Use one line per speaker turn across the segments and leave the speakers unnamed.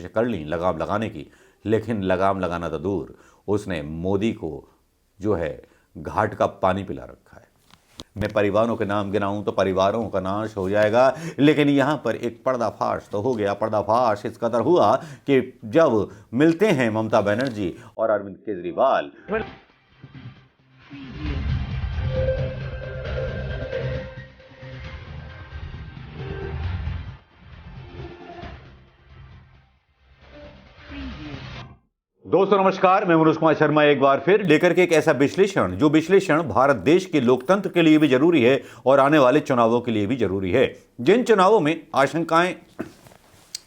कोशिशें कर ली लगाम लगाने की, लेकिन लगाम लगाना तो दूर, उसने मोदी को जो है घाट का पानी पिला रखा है। मैं परिवारों के नाम गिनाऊं तो परिवारों का नाश हो जाएगा, लेकिन यहां पर एक पर्दाफाश तो हो गया। पर्दाफाश इस कदर हुआ कि जब मिलते हैं ममता बनर्जी और अरविंद केजरीवाल, दोस्तों नमस्कार, मैं मनोज कुमार शर्मा एक बार फिर लेकर के एक ऐसा विश्लेषण, जो विश्लेषण भारत देश के लोकतंत्र के लिए भी जरूरी है और आने वाले चुनावों के लिए भी जरूरी है। जिन चुनावों में आशंकाएं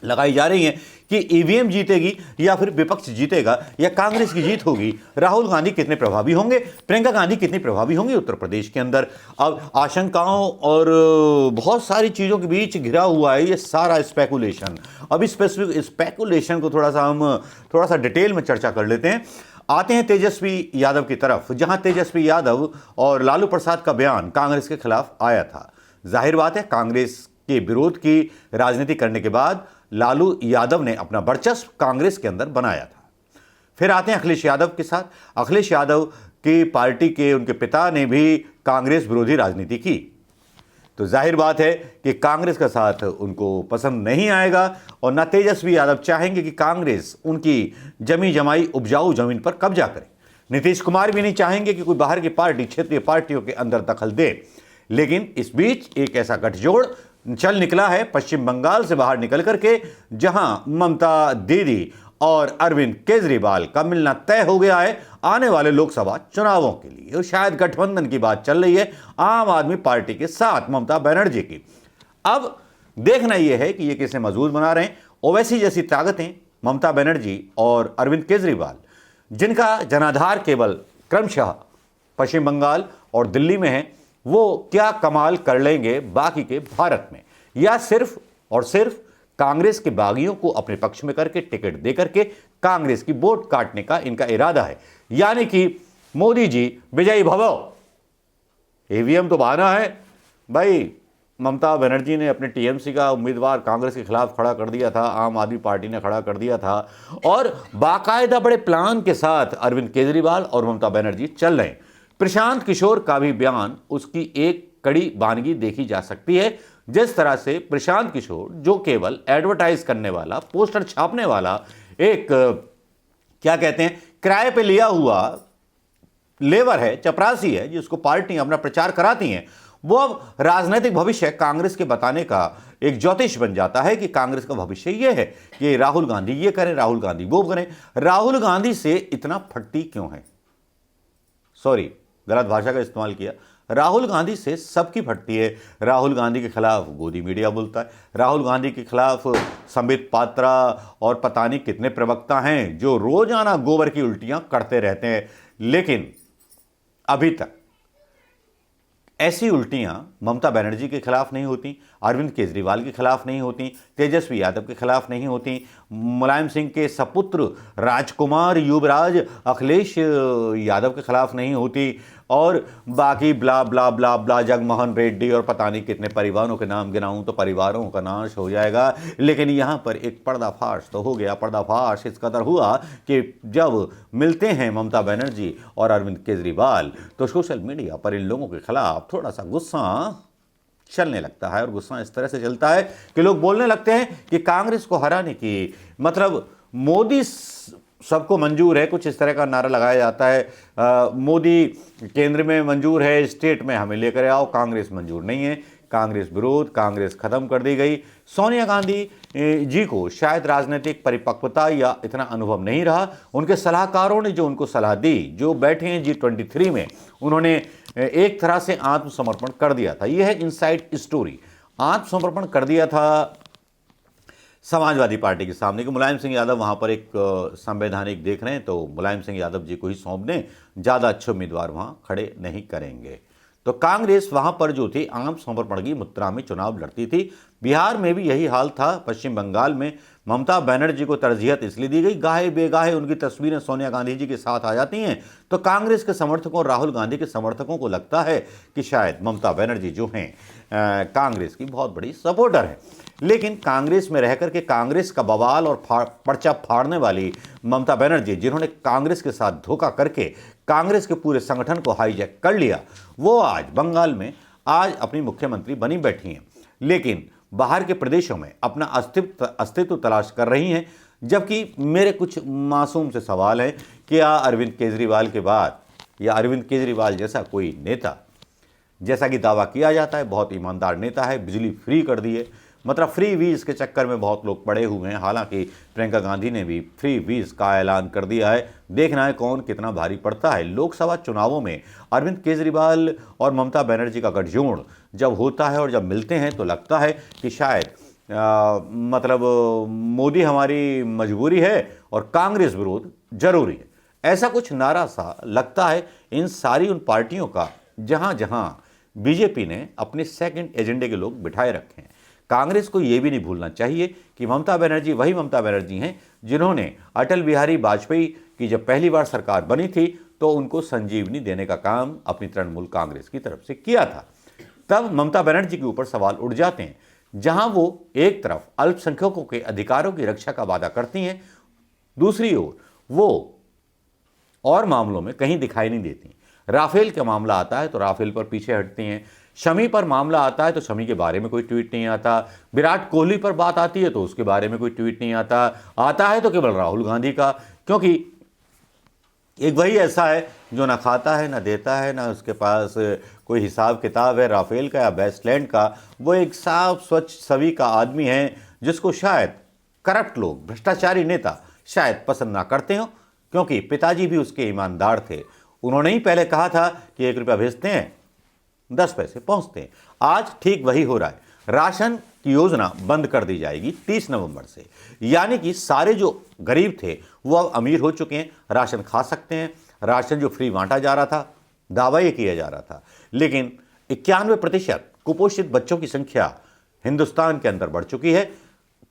लगाई जा रही हैं कि ईवीएम जीतेगी या फिर विपक्ष जीतेगा या कांग्रेस की जीत होगी, राहुल गांधी कितने प्रभावी होंगे, प्रियंका गांधी कितनी प्रभावी होंगी उत्तर प्रदेश के अंदर, अब आशंकाओं और बहुत सारी चीज़ों के बीच घिरा हुआ है ये सारा स्पेकुलेशन। अब इस स्पेकुलेशन को थोड़ा सा डिटेल में चर्चा कर लेते हैं। आते हैं तेजस्वी यादव की तरफ, जहां तेजस्वी यादव और लालू प्रसाद का बयान कांग्रेस के खिलाफ आया था। जाहिर बात है, कांग्रेस के विरोध की राजनीति करने के बाद लालू यादव ने अपना वर्चस्व कांग्रेस के अंदर बनाया था। फिर आते हैं अखिलेश यादव के साथ। अखिलेश यादव की पार्टी के उनके पिता ने भी कांग्रेस विरोधी राजनीति की, तो जाहिर बात है कि कांग्रेस का साथ उनको पसंद नहीं आएगा और न तेजस्वी यादव चाहेंगे कि कांग्रेस उनकी जमी जमाई उपजाऊ जमीन पर कब्जा करे। नीतीश कुमार भी नहीं चाहेंगे कि कोई बाहर की पार्टी क्षेत्रीय पार्टियों के अंदर दखल दे। लेकिन इस बीच एक ऐसा गठजोड़ चल निकला है पश्चिम बंगाल से बाहर निकल करके, जहां ममता दीदी और अरविंद केजरीवाल का मिलना तय हो गया है आने वाले लोकसभा चुनावों के लिए। और शायद गठबंधन की बात चल रही है आम आदमी पार्टी के साथ ममता बनर्जी की। अब देखना यह है कि ये किसे मजबूत बना रहे हैं। ओवैसी जैसी ताकतें ममता बनर्जी और अरविंद केजरीवाल, जिनका जनाधार केवल क्रमशः पश्चिम बंगाल और दिल्ली में है, वो क्या कमाल कर लेंगे बाकी के भारत में, या सिर्फ और सिर्फ कांग्रेस के बागियों को अपने पक्ष में करके टिकट दे करके कांग्रेस की वोट काटने का इनका इरादा है। यानी कि मोदी जी विजयी भव, ईवीएम तो बहाना है भाई। ममता बनर्जी ने अपने टीएमसी का उम्मीदवार कांग्रेस के खिलाफ खड़ा कर दिया था, आम आदमी पार्टी ने खड़ा कर दिया था, और बाकायदा बड़े प्लान के साथ अरविंद केजरीवाल और ममता बनर्जी चल रहे हैं। प्रशांत किशोर का भी बयान उसकी एक कड़ी वानगी देखी जा सकती है। जिस तरह से प्रशांत किशोर, जो केवल एडवर्टाइज करने वाला, पोस्टर छापने वाला एक क्या कहते हैं किराए पे लिया हुआ लेबर है, चपरासी है, जिसको पार्टियां अपना प्रचार कराती हैं, वो अब राजनीतिक भविष्य कांग्रेस के बताने का एक ज्योतिष बन जाता है कि कांग्रेस का भविष्य ये है कि राहुल गांधी ये करें, राहुल गांधी वो करें। राहुल गांधी से इतना फटती क्यों है, सॉरी गलत भाषा का इस्तेमाल किया, राहुल गांधी से सबकी फटती है। राहुल गांधी के खिलाफ गोदी मीडिया बोलता है, राहुल गांधी के खिलाफ संबित पात्रा और पता नहीं कितने प्रवक्ता हैं जो रोजाना गोबर की उल्टियां करते रहते हैं। लेकिन अभी तक ऐसी उल्टियां ममता बनर्जी के खिलाफ नहीं होती, अरविंद केजरीवाल के खिलाफ नहीं होती, तेजस्वी यादव के खिलाफ नहीं होती, मुलायम सिंह के सपुत्र राजकुमार युवराज अखिलेश यादव के खिलाफ नहीं होती, और बाकी ब्ला ब्ला ब्ला ब्ला जगमोहन रेड्डी और पता नहीं कितने परिवारों के नाम गिनाऊं तो परिवारों का नाश हो जाएगा। लेकिन यहां पर एक पर्दाफाश तो हो गया। पर्दाफाश इस कदर हुआ कि जब मिलते हैं ममता बनर्जी और अरविंद केजरीवाल, तो सोशल मीडिया पर इन लोगों के खिलाफ थोड़ा सा गुस्सा चलने लगता है। और गुस्सा इस तरह से चलता है कि लोग बोलने लगते हैं कि कांग्रेस को हराने की मतलब मोदी सबको मंजूर है, कुछ इस तरह का नारा लगाया जाता है। मोदी केंद्र में मंजूर है, स्टेट में हमें लेकर आओ, कांग्रेस मंजूर नहीं है, कांग्रेस विरोध, कांग्रेस खत्म कर दी गई। सोनिया गांधी जी को शायद राजनीतिक परिपक्वता या इतना अनुभव नहीं रहा। उनके सलाहकारों ने जो उनको सलाह दी, जो बैठे हैं G23 में, उन्होंने एक तरह से आत्मसमर्पण कर दिया था। यह है इनसाइड स्टोरी। आत्मसमर्पण कर दिया था समाजवादी पार्टी के सामने कि मुलायम सिंह यादव वहां पर एक संवैधानिक देख रहे हैं, तो मुलायम सिंह यादव जी को ही सौंप दें, ज़्यादा अच्छे उम्मीदवार वहां खड़े नहीं करेंगे। तो कांग्रेस वहां पर जो थी आत्मसमर्पण की मुद्रा में चुनाव लड़ती थी। बिहार में भी यही हाल था। पश्चिम बंगाल में ममता बनर्जी को तरजीहत इसलिए दी गई, गाहे बेगाहे उनकी तस्वीरें सोनिया गांधी जी के साथ आ जाती हैं, तो कांग्रेस के समर्थकों और राहुल गांधी के समर्थकों को लगता है कि शायद ममता बनर्जी जो हैं कांग्रेस की बहुत बड़ी सपोर्टर है। लेकिन कांग्रेस में रह करके कांग्रेस का बवाल और पर्चा फाड़ने वाली ममता बनर्जी, जिन्होंने कांग्रेस के साथ धोखा करके कांग्रेस के पूरे संगठन को हाईजैक कर लिया, वो आज बंगाल में आज अपनी मुख्यमंत्री बनी बैठी हैं, लेकिन बाहर के प्रदेशों में अपना अस्तित्व तलाश कर रही हैं। जबकि मेरे कुछ मासूम से सवाल हैं, क्या अरविंद केजरीवाल के बाद या अरविंद केजरीवाल जैसा कोई नेता, जैसा कि दावा किया जाता है बहुत ईमानदार नेता है, बिजली फ्री कर दी है, मतलब फ्री वीज के चक्कर में बहुत लोग पड़े हुए हैं। हालांकि प्रियंका गांधी ने भी फ्री वीज का ऐलान कर दिया है। देखना है कौन कितना भारी पड़ता है। लोकसभा चुनावों में अरविंद केजरीवाल और ममता बनर्जी का गठजोड़ जब होता है और जब मिलते हैं तो लगता है कि शायद मतलब मोदी हमारी मजबूरी है और कांग्रेस विरोध जरूरी है, ऐसा कुछ नारा सा लगता है इन सारी उन पार्टियों का जहां जहां बीजेपी ने अपने सेकंड एजेंडे के लोग बिठाए रखे हैं। कांग्रेस को यह भी नहीं भूलना चाहिए कि ममता बनर्जी वही ममता बनर्जी हैं जिन्होंने अटल बिहारी वाजपेयी की जब पहली बार सरकार बनी थी तो उनको संजीवनी देने का काम अपनी तृणमूल कांग्रेस की तरफ से किया था। तब ममता बनर्जी के ऊपर सवाल उठ जाते हैं, जहां वो एक तरफ अल्पसंख्यकों के अधिकारों की रक्षा का वादा करती हैं, दूसरी ओर वो और मामलों में कहीं दिखाई नहीं देती। राफेल का मामला आता है तो राफेल पर पीछे हटती हैं, शमी पर मामला आता है तो शमी के बारे में कोई ट्वीट नहीं आता, विराट कोहली पर बात आती है तो उसके बारे में कोई ट्वीट नहीं आता है तो केवल राहुल गांधी का, क्योंकि एक वही ऐसा है जो ना खाता है ना देता है, ना उसके पास कोई हिसाब किताब है राफेल का या वेस्टलैंड का। वो एक साफ स्वच्छ छवि का आदमी है जिसको शायद करप्ट लोग, भ्रष्टाचारी नेता शायद पसंद ना करते हो, क्योंकि पिताजी भी उसके ईमानदार थे। उन्होंने ही पहले कहा था कि 1 रुपया भेजते हैं 10 पैसे पहुंचते हैं। आज ठीक वही हो रहा है। राशन की योजना बंद कर दी जाएगी 30 नवंबर से, यानी कि सारे जो गरीब थे वो अब अमीर हो चुके हैं, राशन खा सकते हैं। राशन जो फ्री बांटा जा रहा था, दावा ये किया जा रहा था, लेकिन 91% कुपोषित बच्चों की संख्या हिंदुस्तान के अंदर बढ़ चुकी है।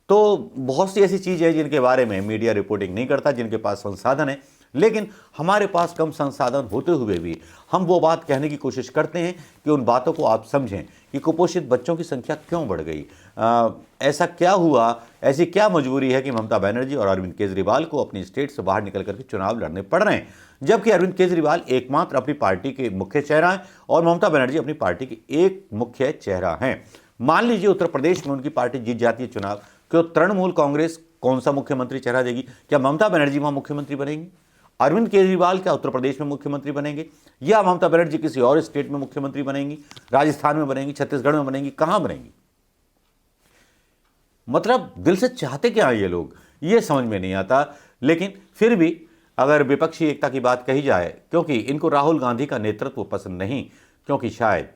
तो बहुत सी ऐसी चीज़ें हैं जिनके बारे में मीडिया रिपोर्टिंग नहीं करता, जिनके पास संसाधन है, लेकिन हमारे पास कम संसाधन होते हुए भी हम वो बात कहने की कोशिश करते हैं कि उन बातों को आप समझें कि कुपोषित बच्चों की संख्या क्यों बढ़ गई, ऐसा क्या हुआ, ऐसी क्या मजबूरी है कि ममता बनर्जी और अरविंद केजरीवाल को अपनी स्टेट से बाहर निकल करके चुनाव लड़ने पड़ रहे हैं, जबकि अरविंद केजरीवाल एकमात्र अपनी पार्टी के मुख्य चेहरा हैं और ममता बनर्जी अपनी पार्टी के एक मुख्य चेहरा हैं। मान लीजिए उत्तर प्रदेश में उनकी पार्टी जीत जाती है चुनाव, क्यों तृणमूल कांग्रेस कौन सा मुख्यमंत्री चेहरा देगी? क्या ममता बनर्जी वहां मुख्यमंत्री बनेंगी? अरविंद केजरीवाल क्या उत्तर प्रदेश में मुख्यमंत्री बनेंगे, या ममता बनर्जी किसी और स्टेट में मुख्यमंत्री बनेंगी, राजस्थान में बनेंगी, छत्तीसगढ़ में बनेंगी, कहां बनेंगी? मतलब दिल से चाहते क्या ये लोग, ये समझ में नहीं आता। लेकिन फिर भी अगर विपक्षी एकता की बात कही जाए, क्योंकि इनको राहुल गांधी का नेतृत्व पसंद नहीं, क्योंकि शायद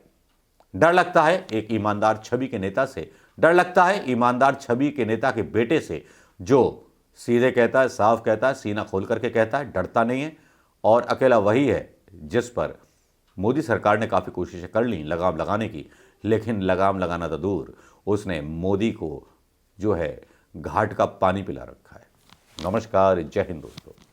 डर लगता है एक ईमानदार छवि के नेता से, डर लगता है ईमानदार छवि के नेता के बेटे से, जो सीधे कहता है, साफ कहता है, सीना खोल करके कहता है, डरता नहीं है। और अकेला वही है जिस पर मोदी सरकार ने काफ़ी कोशिशें कर ली लगाम लगाने की, लेकिन लगाम लगाना तो दूर, उसने मोदी को जो है घाट का पानी पिला रखा है। नमस्कार, जय हिंद दोस्तों।